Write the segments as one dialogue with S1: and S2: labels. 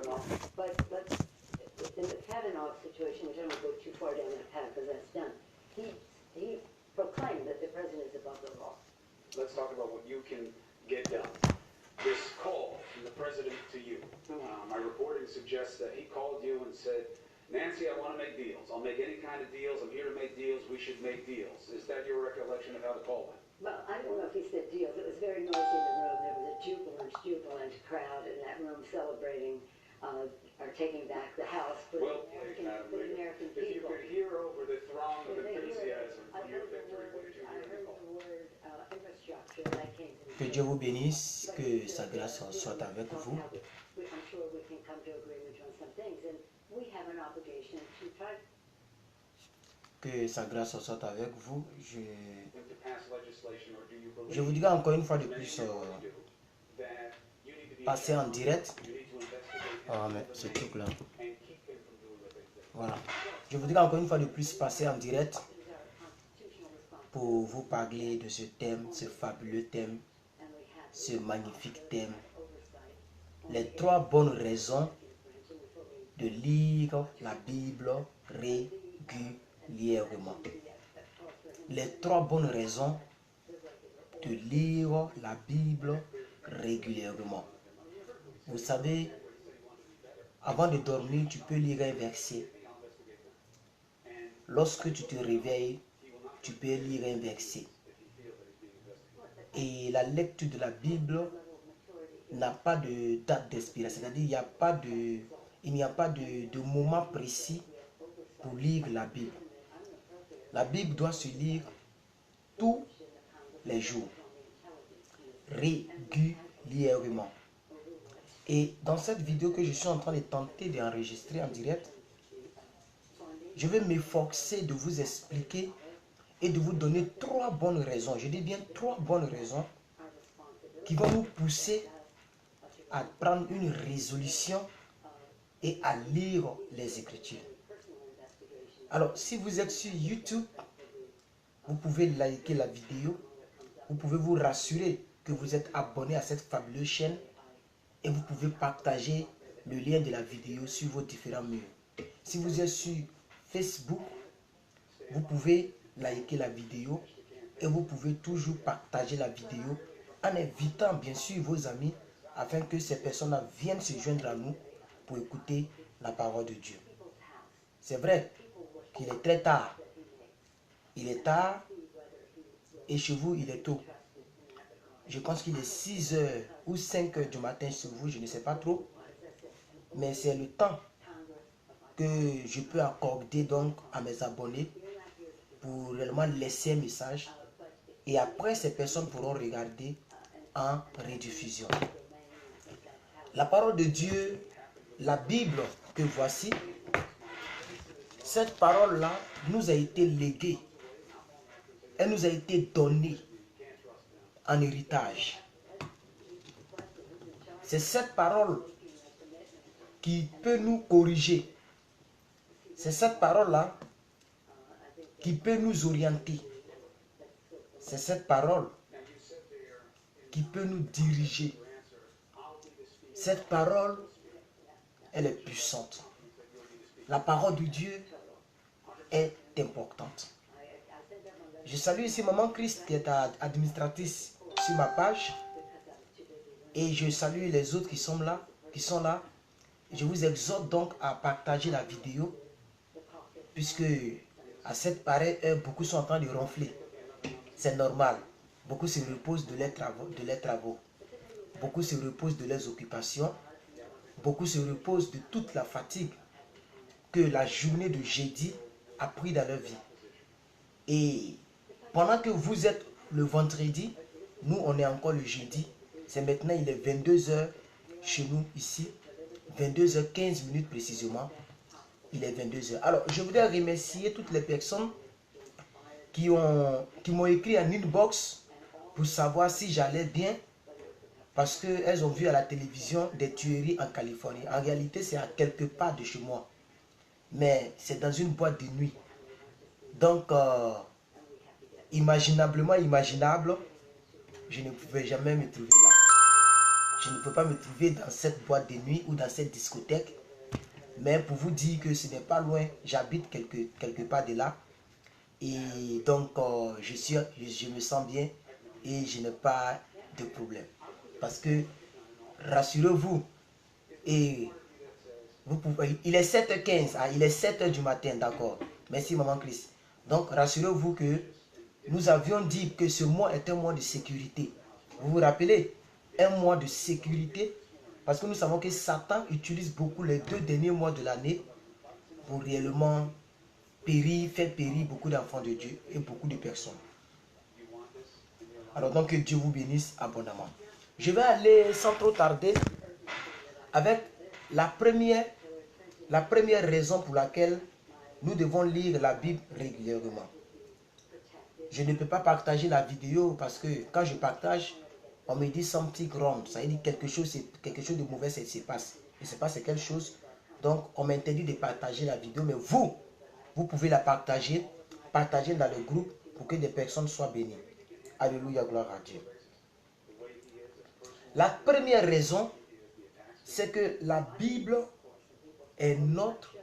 S1: Kavanaugh. But in the Kavanaugh situation, which I don't go too far down that path because that's done, he proclaimed that the president is above the law.
S2: Let's talk about what you can get done. This call from the president to you. My reporting suggests that he called you and said, Nancy, I want to make deals. I'll make any kind of deals. I'm here to make deals. We should make deals. Is that your recollection of how the call went?
S1: Well, I don't know if he said deals. It was very noisy in the room. There was a jubilant crowd in that room celebrating or taking back the House for
S2: Well,
S1: the American
S2: if you
S1: people.
S2: could hear over the throng of enthusiasm
S1: I
S2: for your
S1: heard the
S2: victory, what
S1: word,
S2: did you
S1: I
S2: hear in
S1: heard
S2: the call?
S1: the word infrastructure, and I came to the
S3: Que Dieu vous bénisse, que sa grâce soit avec vous.
S1: I'm sure we can come to agreement on some things, and we have an obligation to try.
S3: Que sa grâce soit avec vous. Je
S2: To pass legislation, or do you believe
S3: vous dirai encore une fois de plus,
S2: that you need to be
S3: passer en direct.
S2: you need to investigate
S3: Ah, mais ce truc-là.
S2: and keep him from doing what they say?
S3: Voilà. Je vous dirai encore une fois de plus passer en direct pour vous parler de ce thème, ce fabuleux thème, ce magnifique thème. Les 3 bonnes raisons de lire la Bible régulièrement. Les 3 bonnes raisons de lire la Bible régulièrement. Vous savez, avant de dormir, tu peux lire un verset. Lorsque tu te réveilles, tu peux lire un verset. Et la lecture de la Bible n'a pas de date d'expiration. C'est-à-dire, il n'y a pas de moment précis pour lire la Bible. La Bible doit se lire tous les jours, régulièrement. Et dans cette vidéo que je suis en train de tenter d'enregistrer en direct, je vais m'efforcer de vous expliquer et de vous donner 3 bonnes raisons. Je dis bien 3 bonnes raisons qui vont nous pousser à prendre une résolution et à lire les Écritures. Alors, si vous êtes sur YouTube, vous pouvez liker la vidéo. Vous pouvez vous rassurer que vous êtes abonné à cette fabuleuse chaîne et vous pouvez partager le lien de la vidéo sur vos différents murs. Si vous êtes sur Facebook, vous pouvez liker la vidéo et vous pouvez toujours partager la vidéo en invitant bien sûr vos amis afin que ces personnes-là viennent se joindre à nous pour écouter la parole de Dieu. C'est vrai qu'il est très tard. Il est tard et chez vous il est tôt. Je pense qu'il est 6 h ou 5 h du matin chez vous, je ne sais pas trop. Mais c'est le temps que je peux accorder donc à mes abonnés pour réellement laisser un message. Et après, ces personnes pourront regarder en rediffusion. La parole de Dieu, la Bible que voici, cette parole-là nous a été léguée. Elle nous a été donnée en héritage. C'est cette parole qui peut nous corriger. C'est cette parole-là qui peut nous orienter. C'est cette parole qui peut nous diriger. Cette parole, elle est puissante. La parole de Dieu est importante. Je salue ici Maman Christ qui est administratrice sur ma page. Et je salue les autres qui sont là. Je vous exhorte donc à partager la vidéo. Puisque à cette pareille heure, beaucoup sont en train de ronfler. C'est normal. Beaucoup se reposent de leurs travaux. Beaucoup se reposent de leurs occupations. Beaucoup se reposent de toute la fatigue que la journée de jeudi a pris dans leur vie. Et pendant que vous êtes le vendredi, nous on est encore le jeudi. C'est maintenant, il est 22 h chez nous ici. 22 h 15 précisément. Il est 22 h. Alors, je voudrais remercier toutes les personnes qui m'ont écrit en inbox pour savoir si j'allais bien. Parce qu'elles ont vu à la télévision des tueries en Californie. En réalité, c'est à quelque part de chez moi. Mais c'est dans une boîte de nuit. Donc, imaginablement imaginable, je ne pouvais jamais me trouver là. je ne peux pas me trouver dans cette boîte de nuit ou dans cette discothèque. Mais pour vous dire que ce n'est pas loin, j'habite quelque part de là. Et donc, je me sens bien et je n'ai pas de problème. Parce que, rassurez-vous, et vous pouvez, il est 7h15, il est 7h du matin, d'accord. Merci, Maman Chris. Donc, rassurez-vous que nous avions dit que ce mois est un mois de sécurité. Vous vous rappelez? Un mois de sécurité. Parce que nous savons que Satan utilise beaucoup les 2 derniers mois de l'année pour réellement faire périr beaucoup d'enfants de Dieu et beaucoup de personnes. Alors donc que Dieu vous bénisse abondamment. Je vais aller sans trop tarder avec la première raison pour laquelle nous devons lire la Bible régulièrement. Je ne peux pas partager la vidéo parce que quand je partage, on me dit something wrong. Ça veut dire quelque chose de mauvais se passe. Il se passe quelque chose. Donc on m'interdit de partager la vidéo. Mais vous pouvez la partager dans le groupe pour que des personnes soient bénies. Alléluia, gloire à Dieu. La première raison, c'est que la Bible est notre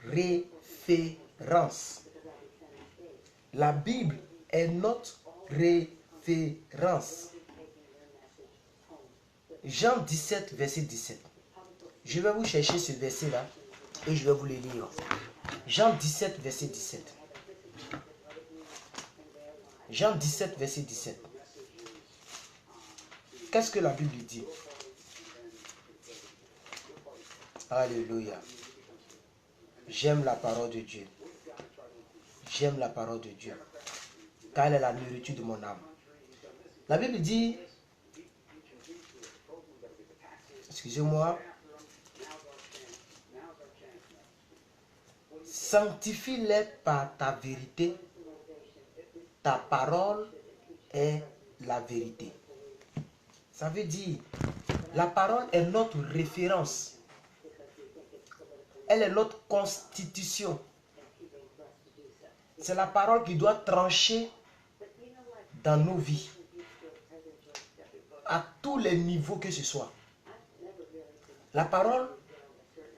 S3: référence. La Bible est notre référence. Jean 17, verset 17. Je vais vous chercher ce verset-là et je vais vous le lire. Jean 17, verset 17. Jean 17, verset 17. Qu'est-ce que la Bible dit? Alléluia. J'aime la parole de Dieu. J'aime la parole de Dieu. Car elle est la nourriture de mon âme. La Bible dit, excusez-moi, sanctifie-les par ta vérité. Ta parole est la vérité. Ça veut dire, la parole est notre référence. Elle est notre constitution. C'est la parole qui doit trancher dans nos vies. À tous les niveaux que ce soit. La parole,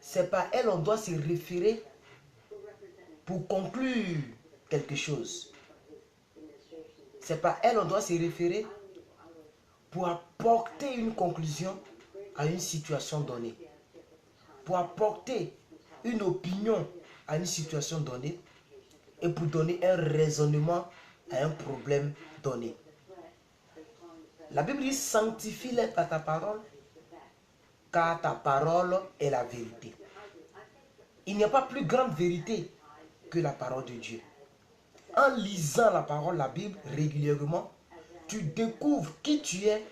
S3: c'est par elle on doit se référer pour conclure quelque chose. C'est par elle on doit se référer pour apporter une conclusion à une situation donnée. Pour apporter une opinion à une situation donnée et pour donner un raisonnement à un problème donné. La Bible dit sanctifie-les par ta parole, car ta parole est la vérité. Il n'y a pas plus grande vérité que la parole de Dieu. En lisant la parole, la Bible, régulièrement, tu découvres qui tu es,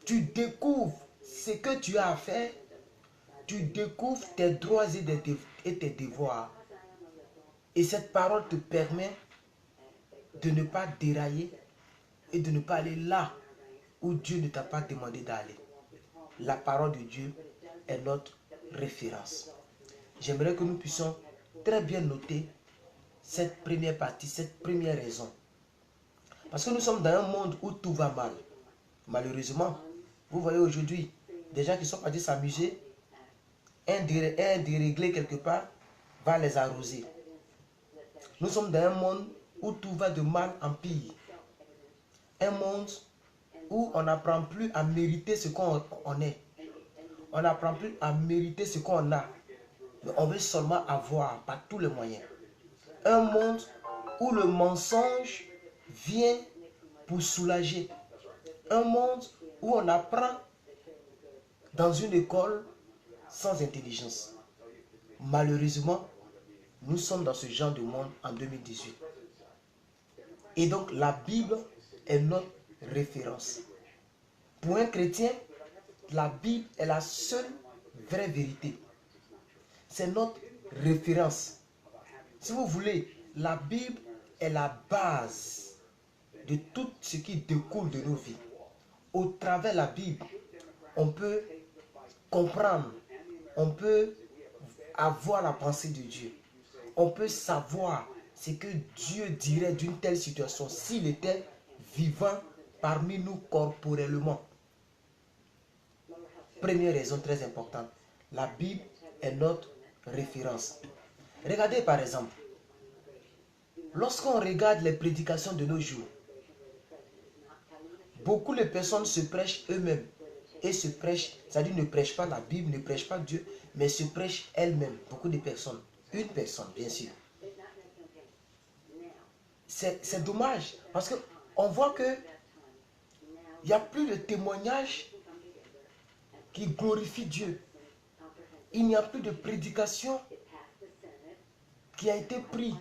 S3: tu découvres ce que tu as à faire, tu découvres tes droits et tes devoirs. Et cette parole te permet de ne pas dérailler et de ne pas aller là où Dieu ne t'a pas demandé d'aller. La parole de Dieu est notre référence. J'aimerais que nous puissions très bien noter cette première partie, cette première raison. Parce que nous sommes dans un monde où tout va mal. Malheureusement, vous voyez aujourd'hui des gens qui sont partis s'amuser, un déréglé quelque part va les arroser. Nous sommes dans un monde où tout va de mal en pire. Un monde où on n'apprend plus à mériter ce qu'on est. On n'apprend plus à mériter ce qu'on a. Mais on veut seulement avoir par tous les moyens. Un monde où le mensonge vient pour soulager. Un monde où on apprend dans une école sans intelligence. Malheureusement, nous sommes dans ce genre de monde en 2018. Et donc la Bible est notre référence. Pour un chrétien, la Bible est la seule vraie vérité. C'est notre référence. Si vous voulez, la Bible est la base de tout ce qui découle de nos vies. Au travers de la Bible, on peut comprendre, on peut avoir la pensée de Dieu. On peut savoir ce que Dieu dirait d'une telle situation s'il était vivant parmi nous corporellement. première raison très importante. La Bible est notre référence. Regardez par exemple, lorsqu'on regarde les prédications de nos jours, beaucoup de personnes se prêchent eux-mêmes. Et se prêchent, c'est-à-dire ne prêchent pas la Bible, ne prêchent pas Dieu, mais se prêchent elles-mêmes. Beaucoup de personnes. Une personne, bien sûr. C'est dommage, parce qu'on voit que il n'y a plus de témoignages qui glorifient Dieu. Il n'y a plus de prédication qui a été prise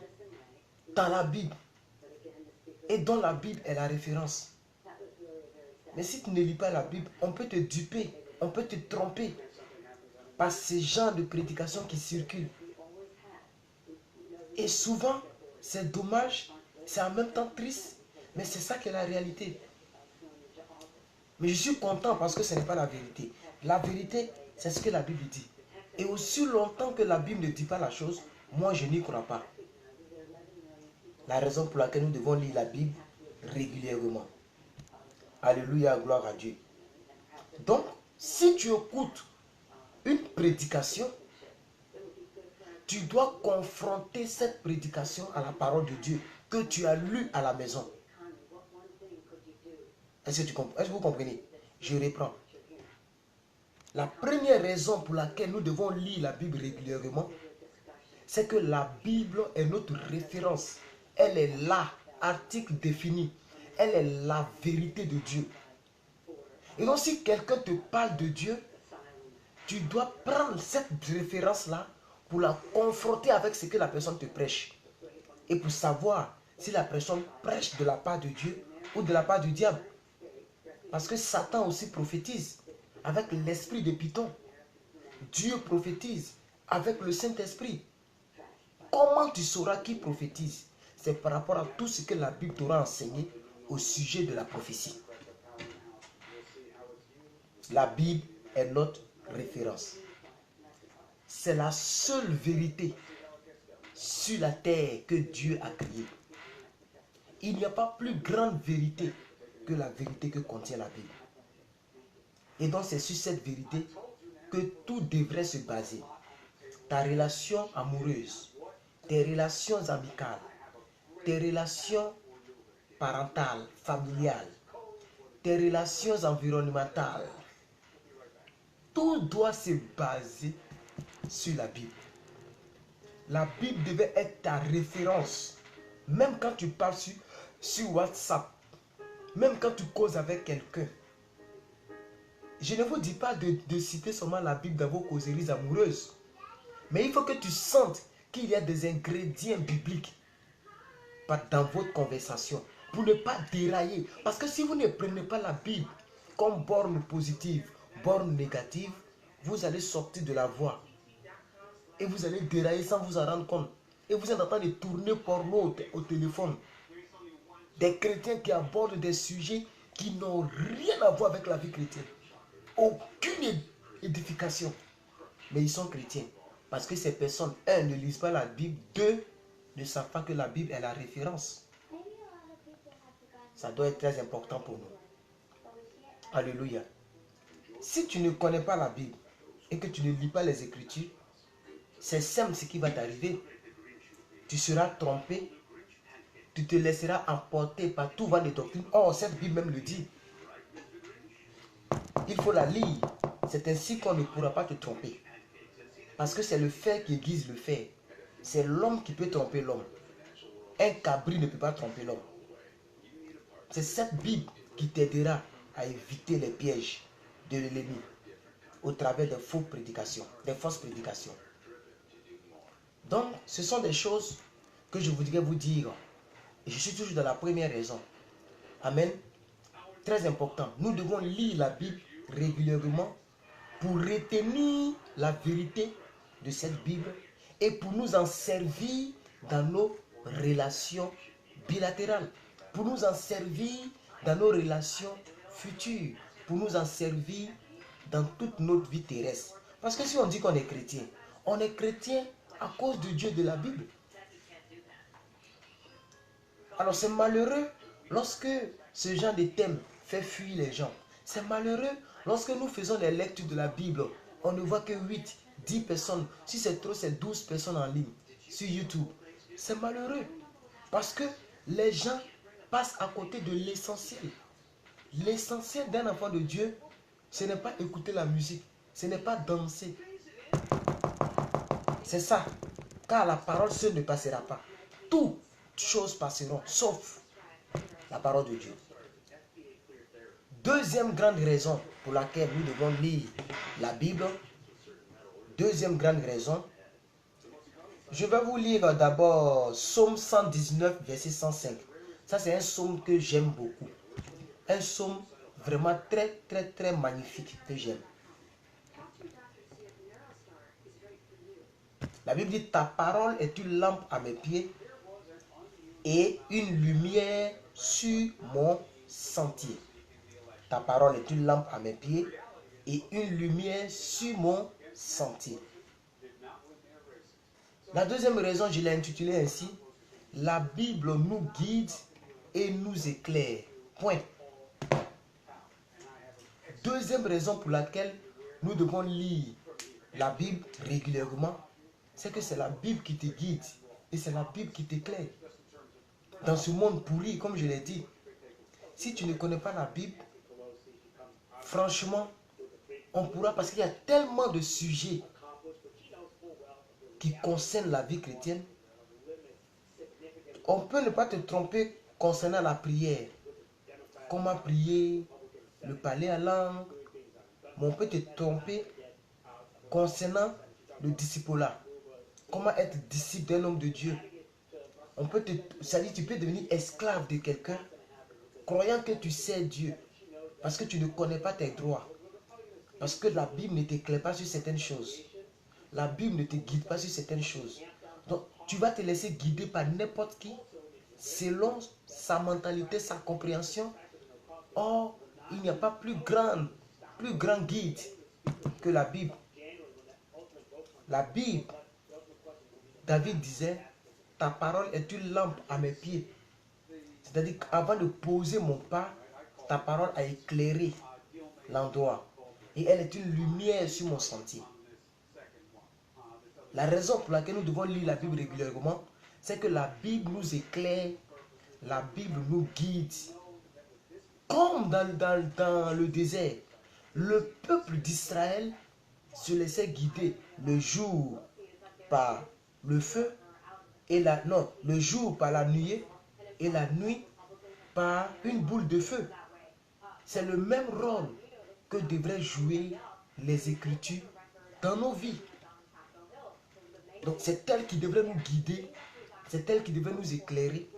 S3: dans la Bible et dont la Bible est la référence. Mais si tu ne lis pas la Bible, on peut te duper, on peut te tromper par ces genres de prédications qui circulent. Et souvent, c'est dommage, c'est en même temps triste, mais c'est ça qui est la réalité. Mais je suis content parce que ce n'est pas la vérité. La vérité, c'est ce que la Bible dit. Et aussi longtemps que la Bible ne dit pas la chose, moi je n'y crois pas. La raison pour laquelle nous devons lire la Bible régulièrement. Alléluia, gloire à Dieu. Donc, si tu écoutes une prédication, tu dois confronter cette prédication à la parole de Dieu que tu as lue à la maison. Est-ce que vous comprenez? Je reprends. La première raison pour laquelle nous devons lire la Bible régulièrement, c'est que la Bible est notre référence. Elle est là, article défini. Elle est la vérité de Dieu. Et donc si quelqu'un te parle de Dieu, tu dois prendre cette référence-là pour la confronter avec ce que la personne te prêche. Et pour savoir si la personne prêche de la part de Dieu ou de la part du diable. Parce que Satan aussi prophétise avec l'esprit de Python. Dieu prophétise avec le Saint-Esprit. Comment tu sauras qui prophétise? C'est par rapport à tout ce que la Bible t'aura enseigné au sujet de la prophétie. La Bible est notre référence. C'est la seule vérité sur la terre que Dieu a créée. Il n'y a pas plus grande vérité que la vérité que contient la Bible. Et donc c'est sur cette vérité que tout devrait se baser. Ta relation amoureuse, tes relations amicales, tes relations parentales, familiales, tes relations environnementales, tout doit se baser sur la Bible. La Bible devait être ta référence. Même quand tu parles sur WhatsApp, même quand tu causes avec quelqu'un. Je ne vous dis pas de citer seulement la Bible dans vos causeries amoureuses. Mais il faut que tu sentes qu'il y a des ingrédients bibliques dans votre conversation pour ne pas dérailler. Parce que si vous ne prenez pas la Bible comme borne positive, borne négative, vous allez sortir de la voie. Et vous allez dérailler sans vous en rendre compte. Et vous êtes en train de tourner porno au téléphone. Des chrétiens qui abordent des sujets qui n'ont rien à voir avec la vie chrétienne. Aucune édification. Mais ils sont chrétiens. Parce que ces personnes, un, ne lisent pas la Bible. Deux, ne savent pas que la Bible est la référence. Ça doit être très important pour nous. Alléluia. Si tu ne connais pas la Bible et que tu ne lis pas les Écritures, c'est simple ce qui va t'arriver. Tu seras trompé. Tu te laisseras emporter par tout vent de doctrine. Or, cette Bible même le dit. Il faut la lire. C'est ainsi qu'on ne pourra pas te tromper. Parce que c'est le fait qui aiguise le fait. C'est l'homme qui peut tromper l'homme. Un cabri ne peut pas tromper l'homme. C'est cette Bible qui t'aidera à éviter les pièges de l'ennemi au travers des fausses prédications, des fausses prédications. Donc, ce sont des choses que je voudrais vous dire. Et je suis toujours dans la première raison. Amen. Très important. Nous devons lire la Bible régulièrement pour retenir la vérité de cette Bible et pour nous en servir dans nos relations bilatérales, pour nous en servir dans nos relations futures, pour nous en servir dans toute notre vie terrestre. Parce que si on dit qu'on est chrétien à cause de Dieu de la Bible. Alors c'est malheureux lorsque ce genre de thème fait fuir les gens. C'est malheureux Lorsque nous faisons les lectures de la Bible, on ne voit que 8, 10 personnes. Si c'est trop, c'est 12 personnes en ligne sur YouTube. C'est malheureux. Parce que les gens passent à côté de l'essentiel. L'essentiel d'un enfant de Dieu, ce n'est pas écouter la musique. Ce n'est pas danser. C'est ça. Car la parole seule ne passera pas. Toutes choses passeront, sauf la parole de Dieu. Deuxième grande raison pour laquelle nous devons lire la Bible. Deuxième grande raison. Je vais vous lire d'abord Psaume 119, verset 105. Ça, c'est un psaume que j'aime beaucoup. Un psaume vraiment très, très, très magnifique que j'aime. La Bible dit, ta parole est une lampe à mes pieds et une lumière sur mon sentier. Ta parole est une lampe à mes pieds et une lumière sur mon sentier. La deuxième raison, je l'ai intitulée ainsi. La Bible nous guide et nous éclaire. Point. Deuxième raison pour laquelle nous devons lire la Bible régulièrement, c'est que c'est la Bible qui te guide et c'est la Bible qui t'éclaire. Dans ce monde pourri, comme je l'ai dit, si tu ne connais pas la Bible, franchement, on pourra, parce qu'il y a tellement de sujets qui concernent la vie chrétienne, on peut ne pas te tromper concernant la prière. Comment prier, le parler à langue, mais on peut te tromper concernant le discipulat. Comment être disciple d'un homme de Dieu. On peut c'est-à-dire tu peux devenir esclave de quelqu'un, croyant que tu sais Dieu, parce que tu ne connais pas tes droits. Parce que la Bible ne t'éclaire pas sur certaines choses. La Bible ne te guide pas sur certaines choses. Donc, tu vas te laisser guider par n'importe qui, selon sa mentalité, sa compréhension. Or, il n'y a pas plus grand guide que la Bible. La Bible, David disait, ta parole est une lampe à mes pieds. C'est-à-dire qu'avant de poser mon pas, ta parole a éclairé l'endroit. Et elle est une lumière sur mon sentier. La raison pour laquelle nous devons lire la Bible régulièrement, c'est que la Bible nous éclaire, la Bible nous guide. Comme dans le désert, le peuple d'Israël se laissait guider le jour par le feu, et le jour par la nuée, et la nuit par une boule de feu. C'est le même rôle que devraient jouer les Écritures dans nos vies. Donc c'est elle qui devrait nous guider, c'est elle qui devrait nous éclairer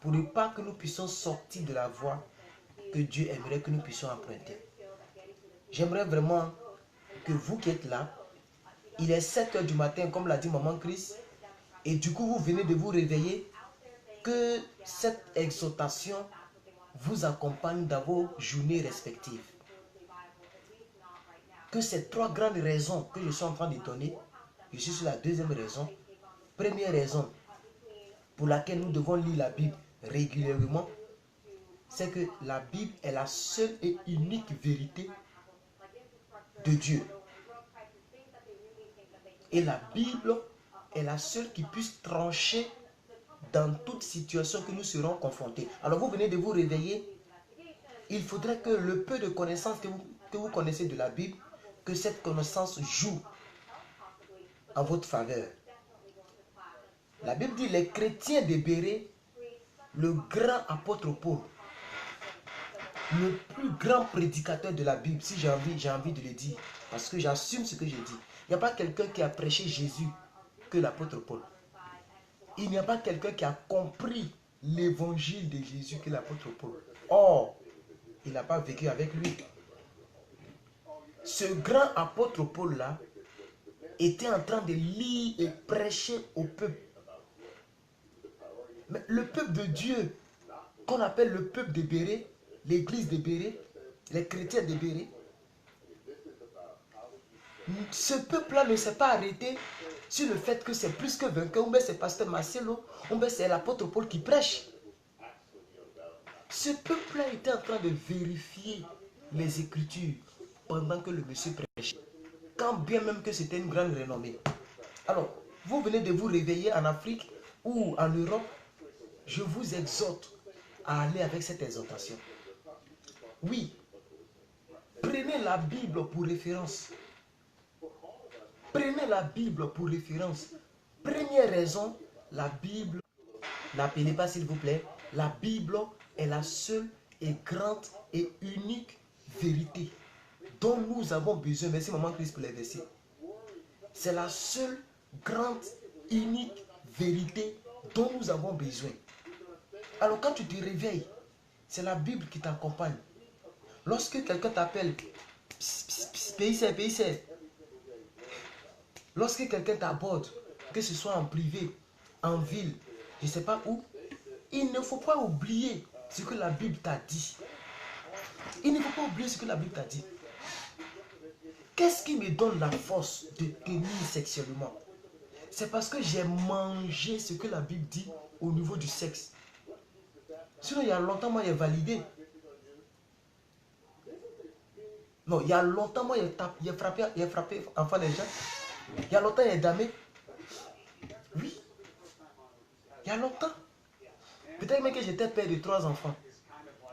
S3: pour ne pas que nous puissions sortir de la voie que Dieu aimerait que nous puissions emprunter. J'aimerais vraiment que vous qui êtes là, il est 7 h du matin comme l'a dit Maman Chris, et du coup vous venez de vous réveiller, que cette exhortation vous accompagne dans vos journées respectives. Que ces trois grandes raisons que je suis en train de donner, je suis sur la deuxième raison. Première raison pour laquelle nous devons lire la Bible régulièrement, c'est que la Bible est la seule et unique vérité de Dieu. Et la Bible est la seule qui puisse trancher dans toute situation que nous serons confrontés. Alors vous venez de vous réveiller, il faudrait que le peu de connaissances que vous connaissez de la Bible, que cette connaissance joue en votre faveur. La Bible dit, les chrétiens de Bérée, le grand apôtre Paul, le plus grand prédicateur de la Bible, si j'ai envie de le dire, parce que j'assume ce que je dis. Il n'y a pas quelqu'un qui a prêché Jésus que l'apôtre Paul. Il n'y a pas quelqu'un qui a compris l'évangile de Jésus que l'apôtre Paul. Or, il n'a pas vécu avec lui. Ce grand apôtre Paul-là était en train de lire et prêcher au peuple. Mais le peuple de Dieu, qu'on appelle le peuple de Bérée, l'église de Bérée, les chrétiens de Bérée, ce peuple-là ne s'est pas arrêté sur le fait que c'est plus que vainqueur, ou bien c'est pasteur Marcelo, ou bien c'est l'apôtre Paul qui prêche. Ce peuple-là était en train de vérifier les Écritures pendant que le monsieur prêchait. Quand bien même que c'était une grande renommée. Alors, vous venez de vous réveiller en Afrique ou en Europe, je vous exhorte à aller avec cette exhortation. Oui, prenez la Bible pour référence. Prenez la Bible pour référence. Première raison, la Bible, n'appelez pas s'il vous plaît, la Bible est la seule et grande et unique vérité dont nous avons besoin. Merci maman Christ pour les versets. C'est la seule grande, unique vérité dont nous avons besoin. Alors quand tu te réveilles, c'est la Bible qui t'accompagne. Lorsque quelqu'un t'appelle, pays, lorsque quelqu'un t'aborde, que ce soit en privé, en ville, je ne sais pas où, il ne faut pas oublier ce que la Bible t'a dit. Il ne faut pas oublier ce que la Bible t'a dit. Qu'est-ce qui me donne la force de tenir sexuellement? C'est parce que j'ai mangé ce que la Bible dit au niveau du sexe. Sinon, il y a longtemps, moi, j'ai validé. Non, il y a longtemps, moi, j'ai frappé enfant des gens. Il y a longtemps, j'ai damé. Oui. Il y a longtemps. Peut-être même que j'étais père de 3 enfants.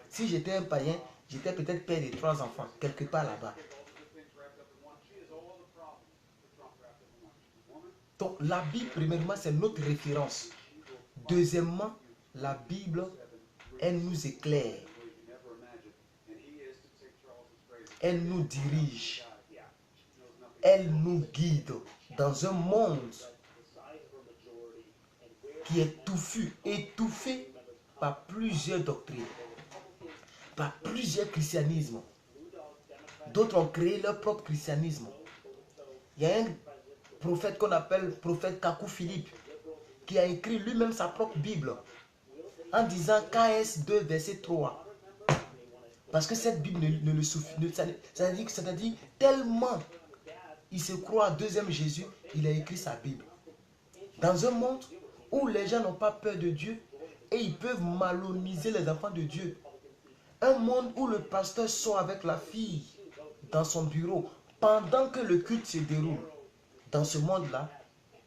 S3: Si j'étais un païen, j'étais peut-être père de 3 enfants, quelque part là-bas. Donc, la Bible, premièrement, c'est notre référence. Deuxièmement, la Bible, elle nous éclaire. Elle nous dirige. Elle nous guide dans un monde qui est étouffé par plusieurs doctrines, par plusieurs christianismes. D'autres ont créé leur propre christianisme. Il y a un prophète qu'on appelle prophète Kakou Philippe qui a écrit lui-même sa propre Bible en disant KS 2 verset 3. Parce que cette Bible ne le suffit. C'est-à-dire tellement il se croit à deuxième Jésus, il a écrit sa Bible. Dans un monde où les gens n'ont pas peur de Dieu et ils peuvent malhoniser les enfants de Dieu. Un monde où le pasteur sort avec la fille dans son bureau pendant que le culte se déroule. Dans ce monde-là,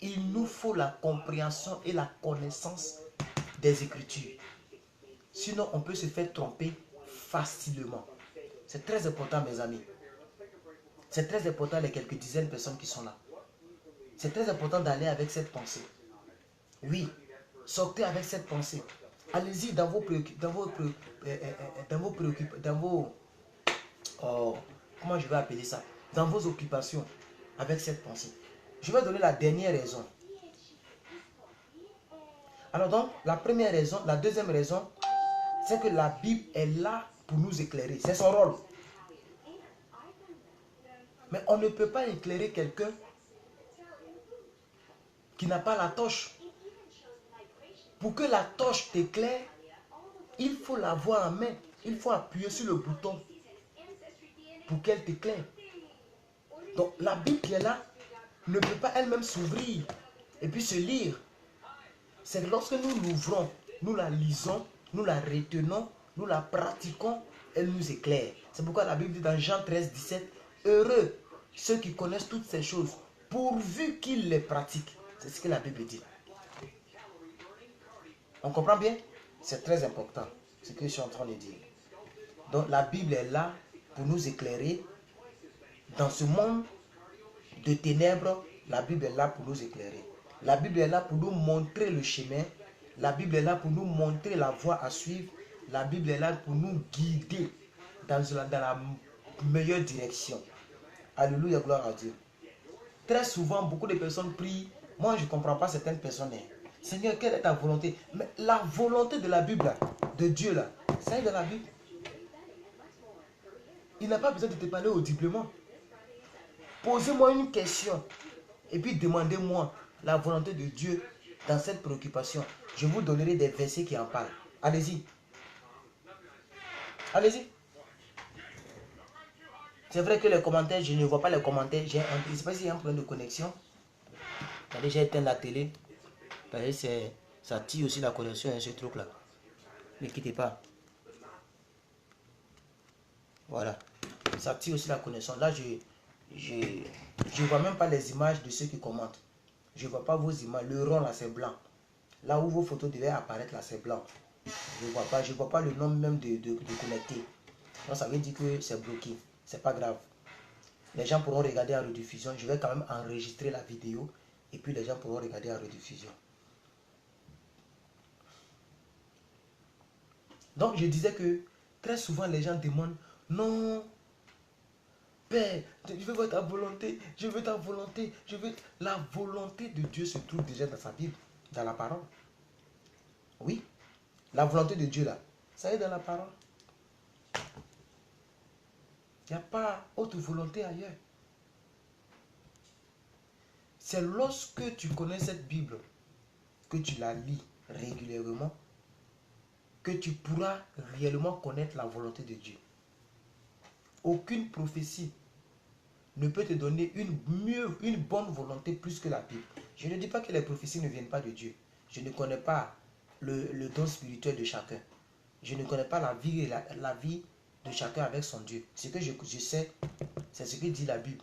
S3: il nous faut la compréhension et la connaissance des Écritures. Sinon, on peut se faire tromper facilement. C'est très important, mes amis. C'est très important, les quelques dizaines de personnes qui sont là. C'est très important d'aller avec cette pensée. Oui, sortez avec cette pensée. Allez-y dans vos comment je vais appeler ça? Dans vos occupations, avec cette pensée. Je vais donner la dernière raison. Alors donc, la première raison, la deuxième raison, c'est que la Bible est là pour nous éclairer. C'est son rôle. Mais on ne peut pas éclairer quelqu'un qui n'a pas la torche. Pour que la torche t'éclaire, il faut l'avoir en main. Il faut appuyer sur le bouton pour qu'elle t'éclaire. Donc la Bible qui est là ne peut pas elle-même s'ouvrir et puis se lire. C'est lorsque nous l'ouvrons, nous la lisons, nous la retenons, nous la pratiquons, elle nous éclaire. C'est pourquoi la Bible dit dans Jean 13, 17, heureux ceux qui connaissent toutes ces choses, pourvu qu'ils les pratiquent. C'est ce que la Bible dit. On comprend bien? C'est très important, ce que je suis en train de dire. Donc la Bible est là pour nous éclairer. Dans ce monde de ténèbres, la Bible est là pour nous éclairer. La Bible est là pour nous montrer le chemin. La Bible est là pour nous montrer la voie à suivre. La Bible est là pour nous guider dans la meilleure direction. Alléluia, gloire à Dieu. Très souvent, beaucoup de personnes prient. Moi, je ne comprends pas certaines personnes. Seigneur, quelle est ta volonté? Mais la volonté de la Bible, là, de Dieu, là, c'est de la Bible. Il n'a pas besoin de te parler audiblement. Posez-moi une question et puis demandez-moi la volonté de Dieu dans cette préoccupation. Je vous donnerai des versets qui en parlent. Allez-y. Allez-y. C'est vrai que les commentaires, je ne vois pas les commentaires. Je ne sais pas s'il y a un problème de connexion. Attendez, j'ai éteint la télé. Ça tire aussi la connexion, ce truc là. Ne quittez pas. Voilà. Ça tire aussi la connaissance. Là, je vois même pas les images de ceux qui commentent. Je vois pas vos images. Le rond là, c'est blanc. Là où vos photos devaient apparaître là, c'est blanc. Je vois pas le nom même de connecté. Donc ça veut dire que c'est bloqué. C'est pas grave. Les gens pourront regarder en rediffusion. Je vais quand même enregistrer la vidéo. Et puis les gens pourront regarder en rediffusion. Donc je disais que très souvent les gens demandent, non, Père, je veux voir ta volonté, je veux ta volonté, je veux... La volonté de Dieu se trouve déjà dans sa Bible, dans la parole. Oui, la volonté de Dieu là, ça est dans la parole. Il n'y a pas autre volonté ailleurs. C'est lorsque tu connais cette Bible, que tu la lis régulièrement, que tu pourras réellement connaître la volonté de Dieu. Aucune prophétie ne peut te donner une bonne volonté plus que la Bible. Je ne dis pas que les prophéties ne viennent pas de Dieu. Je ne connais pas le don spirituel de chacun. Je ne connais pas la vie de chacun avec son Dieu. Ce que je sais, c'est ce que dit la Bible.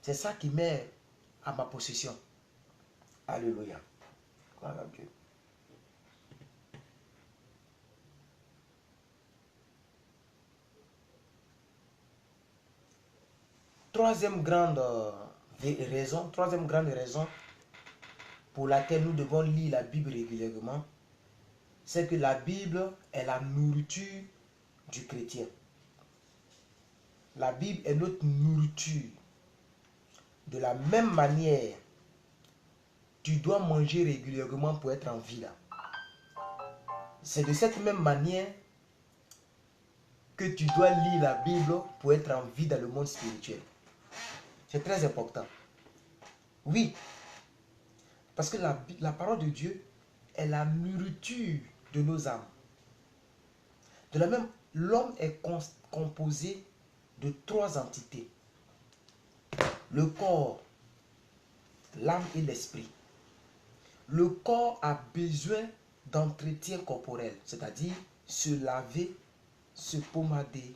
S3: C'est ça qui m'est à ma possession. Alléluia. Gloire à Dieu. Troisième grande raison pour laquelle nous devons lire la Bible régulièrement, c'est que la Bible est la nourriture du chrétien. La Bible est notre nourriture. De la même manière, tu dois manger régulièrement pour être en vie là. C'est de cette même manière que tu dois lire la Bible pour être en vie dans le monde spirituel. C'est très important. Oui, parce que la parole de Dieu est la nourriture de nos âmes. De la même, l'homme est composé de 3 entités. Le corps, l'âme et l'esprit. Le corps a besoin d'entretien corporel, c'est-à-dire se laver, se pommader,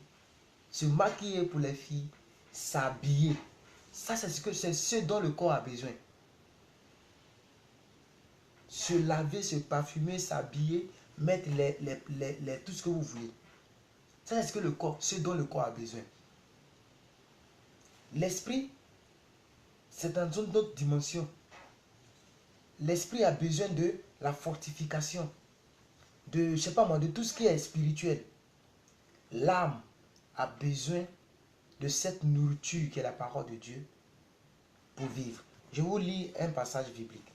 S3: se maquiller pour les filles, s'habiller. Ça, c'est ce dont le corps a besoin. Se laver, se parfumer, s'habiller, mettre tout ce que vous voulez. Ça, c'est ce dont le corps a besoin. L'esprit, c'est dans une autre dimension. L'esprit a besoin de la fortification, de, je sais pas moi, de tout ce qui est spirituel. L'âme a besoin de cette nourriture qui est la parole de Dieu pour vivre. Je vous lis un passage biblique.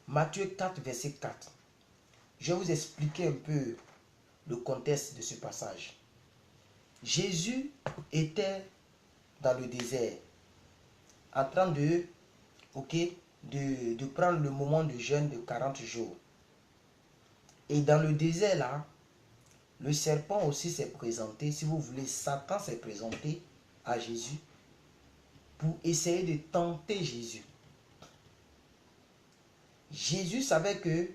S3: Matthieu 4, verset 4. Je vais vous expliquer un peu le contexte de ce passage. Jésus était dans le désert, en train de prendre le moment de jeûne de 40 jours. Et dans le désert là, le serpent aussi s'est présenté, si vous voulez, Satan s'est présenté à Jésus pour essayer de tenter Jésus. Jésus savait que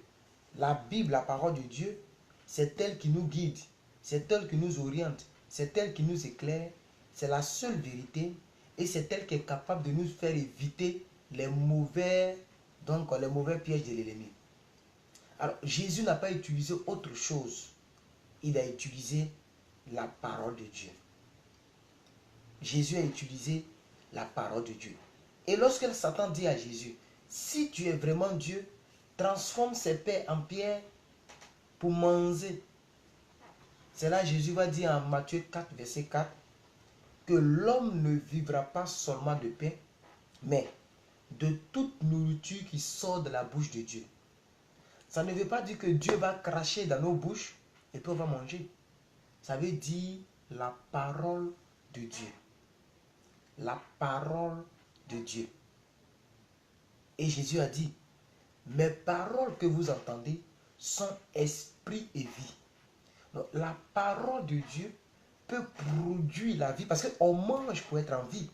S3: la Bible, la parole de Dieu, c'est elle qui nous guide, c'est elle qui nous oriente, c'est elle qui nous éclaire, c'est la seule vérité et c'est elle qui est capable de nous faire éviter les mauvais pièges de l'ennemi. Alors, Jésus n'a pas utilisé autre chose. Il a utilisé la parole de Dieu. Jésus a utilisé la parole de Dieu. Et lorsque Satan dit à Jésus, si tu es vraiment Dieu, transforme ces pains en pierre pour manger. C'est là que Jésus va dire en Matthieu 4, verset 4, que l'homme ne vivra pas seulement de pain, mais de toute nourriture qui sort de la bouche de Dieu. Ça ne veut pas dire que Dieu va cracher dans nos bouches et puis on va manger. Ça veut dire la parole de Dieu. La parole de Dieu. Et Jésus a dit, mes paroles que vous entendez sont esprit et vie. Donc, la parole de Dieu peut produire la vie parce qu'on mange pour être en vie.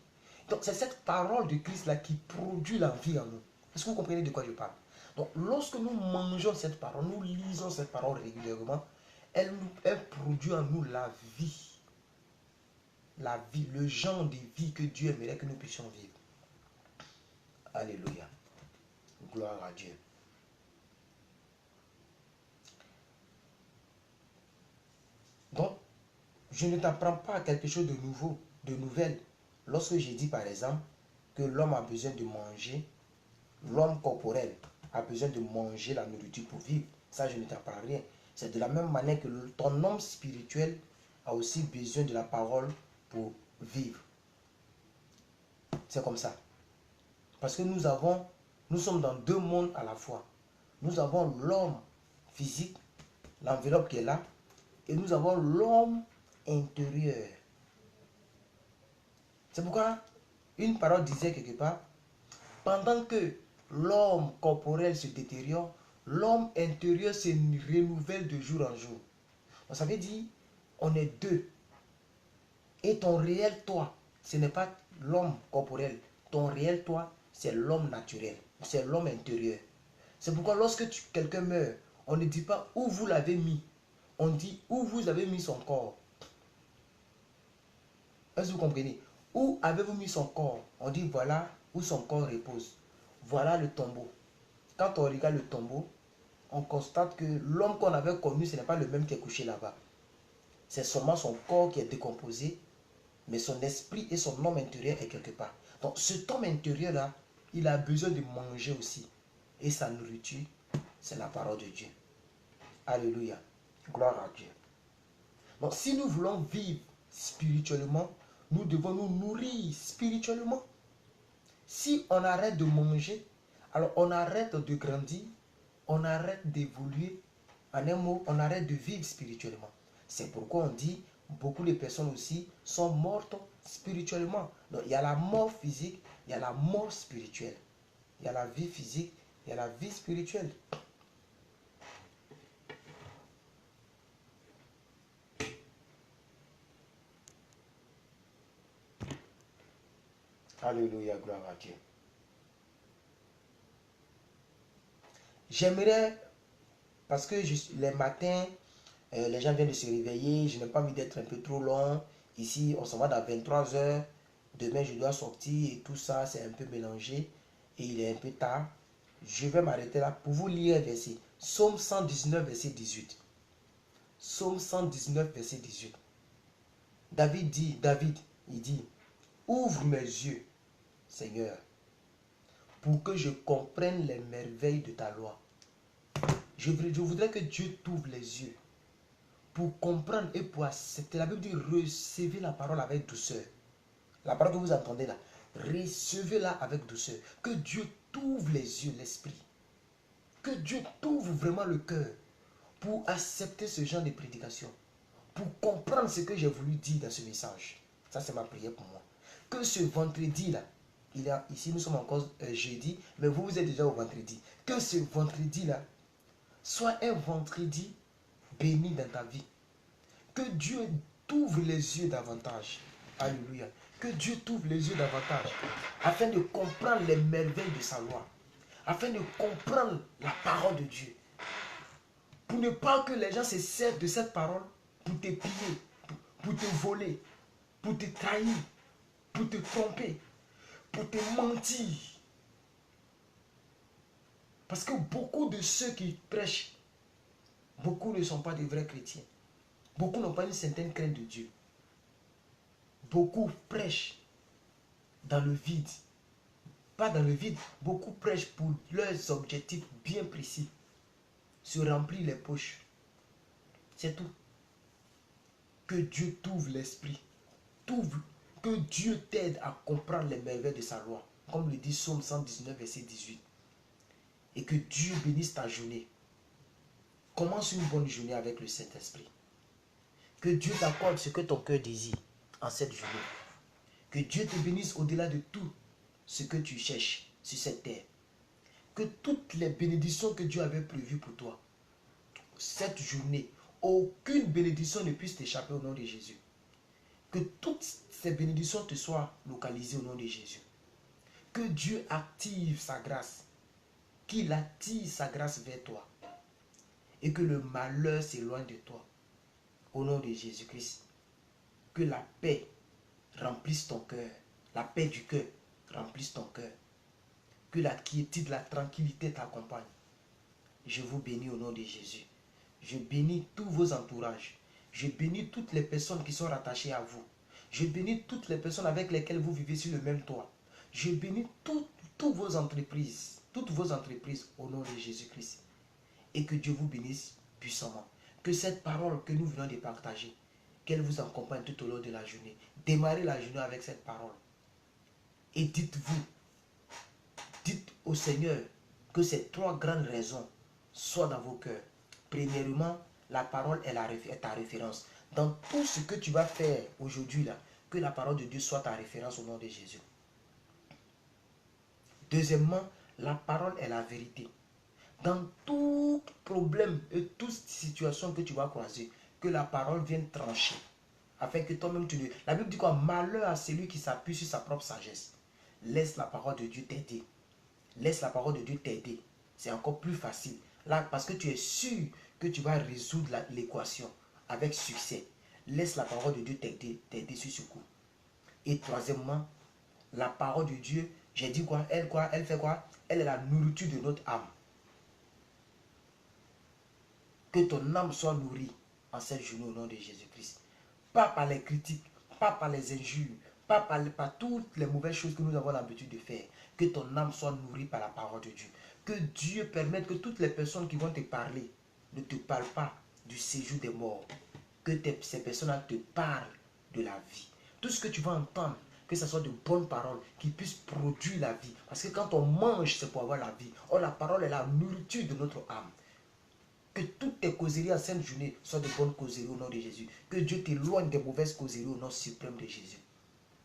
S3: Donc c'est cette parole de Christ là qui produit la vie en nous. Est-ce que vous comprenez de quoi je parle? Donc lorsque nous mangeons cette parole, nous lisons cette parole régulièrement, elle produit en nous la vie. La vie, le genre de vie que Dieu aimerait que nous puissions vivre. Alléluia. Gloire à Dieu. Donc, je ne t'apprends pas quelque chose de nouveau, de nouvelle. Lorsque j'ai dit par exemple que l'homme a besoin de manger, l'homme corporel a besoin de manger la nourriture pour vivre. Ça, je ne t'apprends rien. C'est de la même manière que ton homme spirituel a aussi besoin de la parole pour vivre. C'est comme ça. Parce que nous sommes dans deux mondes à la fois. Nous avons l'homme physique, l'enveloppe qui est là, et nous avons l'homme intérieur. C'est pourquoi une parole disait quelque part, pendant que l'homme corporel se détériore, l'homme intérieur se renouvelle de jour en jour. Donc ça veut dire, on est deux. Et ton réel toi, ce n'est pas l'homme corporel. Ton réel toi, c'est l'homme naturel. C'est l'homme intérieur. C'est pourquoi lorsque quelqu'un meurt, on ne dit pas où vous l'avez mis. On dit où vous avez mis son corps. Est-ce que vous comprenez? Où avez-vous mis son corps? On dit voilà où son corps repose. Voilà le tombeau. Quand on regarde le tombeau, on constate que l'homme qu'on avait connu, ce n'est pas le même qui est couché là-bas. C'est seulement son corps qui est décomposé, mais son esprit et son homme intérieur est quelque part. Donc cet homme intérieur-là, il a besoin de manger aussi. Et sa nourriture, c'est la parole de Dieu. Alléluia. Gloire à Dieu. Donc si nous voulons vivre spirituellement, nous devons nous nourrir spirituellement. Si on arrête de manger, alors on arrête de grandir, on arrête d'évoluer. En un mot, on arrête de vivre spirituellement. C'est pourquoi on dit, beaucoup de personnes aussi sont mortes spirituellement. Donc il y a la mort physique, il y a la mort spirituelle. Il y a la vie physique, il y a la vie spirituelle. Alléluia, gloire à Dieu. J'aimerais, parce que les matins, les gens viennent de se réveiller, je n'ai pas envie d'être un peu trop long. Ici, on s'en va dans 23 h. Demain, je dois sortir et tout ça, c'est un peu mélangé. Et il est un peu tard. Je vais m'arrêter là pour vous lire un verset. Psaume 119, verset 18. Psaume 119, verset 18. David, il dit, ouvre mes yeux, Seigneur, pour que je comprenne les merveilles de ta loi. Je voudrais que Dieu t'ouvre les yeux pour comprendre et pour accepter. La Bible dit, recevez la parole avec douceur. La parole que vous entendez là, recevez-la avec douceur. Que Dieu t'ouvre les yeux, l'esprit. Que Dieu t'ouvre vraiment le cœur pour accepter ce genre de prédication. Pour comprendre ce que j'ai voulu dire dans ce message. Ça, c'est ma prière pour moi. Que ce vendredi-là, ici nous sommes encore jeudi, mais vous êtes déjà au vendredi. Que ce vendredi-là soit un vendredi béni dans ta vie. Que Dieu t'ouvre les yeux davantage. Alléluia. Que Dieu t'ouvre les yeux davantage. Afin de comprendre les merveilles de sa loi. Afin de comprendre la parole de Dieu. Pour ne pas que les gens se servent de cette parole pour te piller, pour te voler, pour te trahir, pour te tromper, pour te mentir. Parce que beaucoup de ceux qui prêchent, beaucoup ne sont pas des vrais chrétiens. Beaucoup n'ont pas une certaine crainte de Dieu. Beaucoup prêchent dans le vide. Pas dans le vide, beaucoup prêchent pour leurs objectifs bien précis. Se remplir les poches. C'est tout. Que Dieu t'ouvre l'esprit. Que Dieu t'aide à comprendre les merveilles de sa loi. Comme le dit Psaume 119, verset 18. Et que Dieu bénisse ta journée. Commence une bonne journée avec le Saint-Esprit. Que Dieu t'accorde ce que ton cœur désire en cette journée. Que Dieu te bénisse au-delà de tout ce que tu cherches sur cette terre. Que toutes les bénédictions que Dieu avait prévues pour toi, cette journée, aucune bénédiction ne puisse t'échapper au nom de Jésus. Que toutes ces bénédictions te soient localisées au nom de Jésus. Que Dieu active sa grâce. Qu'il attire sa grâce vers toi. Et que le malheur s'éloigne de toi. au nom de Jésus-Christ. Que la paix remplisse ton cœur. La paix du cœur remplisse ton cœur. Que la quiétude, la tranquillité t'accompagne. Je vous bénis au nom de Jésus. Je bénis tous vos entourages. Je bénis toutes les personnes qui sont rattachées à vous. Je bénis toutes les personnes avec lesquelles vous vivez sur le même toit. Je bénis toutes vos entreprises au nom de Jésus-Christ. Et que Dieu vous bénisse puissamment. Que cette parole que nous venons de partager, qu'elle vous accompagne tout au long de la journée. Démarrez la journée avec cette parole. Et dites au Seigneur que ces 3 grandes raisons soient dans vos cœurs. Premièrement, la parole est ta référence. Dans tout ce que tu vas faire aujourd'hui, là, que la parole de Dieu soit ta référence au nom de Jésus. Deuxièmement, la parole est la vérité. Dans tout problème et toute situation que tu vas croiser, que la parole vienne trancher. Afin que toi-même tu ne... La Bible dit quoi? Malheur à celui qui s'appuie sur sa propre sagesse. Laisse la parole de Dieu t'aider. Laisse la parole de Dieu t'aider. C'est encore plus facile. Là, parce que tu es sûr que tu vas résoudre l'équation avec succès. Laisse la parole de Dieu t'aider sur ce coup. Et troisièmement, la parole de Dieu, j'ai dit quoi? Elle fait quoi? Elle est la nourriture de notre âme. Que ton âme soit nourrie en cette journée au nom de Jésus-Christ. Pas par les critiques, pas par les injures, pas par toutes les mauvaises choses que nous avons l'habitude de faire. Que ton âme soit nourrie par la parole de Dieu. Que Dieu permette que toutes les personnes qui vont te parler ne te parlent pas du séjour des morts. Que ces personnes-là te parlent de la vie. Tout ce que tu vas entendre, que ce soit de bonnes paroles qui puissent produire la vie. Parce que quand on mange, c'est pour avoir la vie. Or, la parole est la nourriture de notre âme. Que toutes tes causeries en cette journée soient de bonnes causeries au nom de Jésus. Que Dieu t'éloigne des mauvaises causeries au nom suprême de Jésus.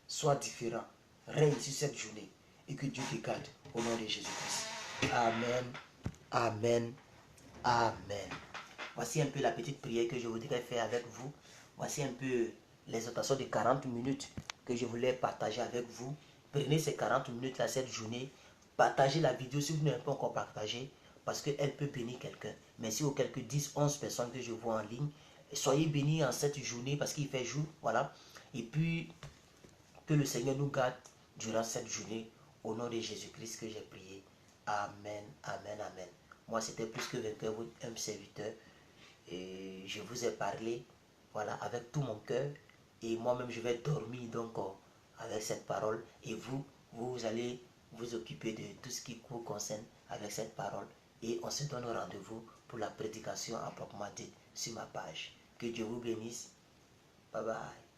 S3: Sois différent. Règne sur cette journée. Et que Dieu te garde au nom de Jésus-Christ. Amen. Amen. Amen. Voici un peu la petite prière que je voudrais faire avec vous. Voici un peu l'exhortation de 40 minutes que je voulais partager avec vous. Prenez ces 40 minutes là cette journée. Partagez la vidéo si vous n'avez pas encore partagé. Parce qu'elle peut bénir quelqu'un. Merci aux quelques 10, 11 personnes que je vois en ligne. Soyez bénis en cette journée parce qu'il fait jour. Voilà. Et puis, que le Seigneur nous garde durant cette journée. Au nom de Jésus-Christ que j'ai prié. Amen, amen, amen. Moi, c'était plus que vainqueur, votre humble serviteur. Et je vous ai parlé, voilà, avec tout mon cœur. Et moi-même, je vais dormir donc avec cette parole. Et vous allez vous occuper de tout ce qui vous concerne avec cette parole. Et on se donne rendez-vous pour la prédication à proprement dite sur ma page. Que Dieu vous bénisse. Bye bye.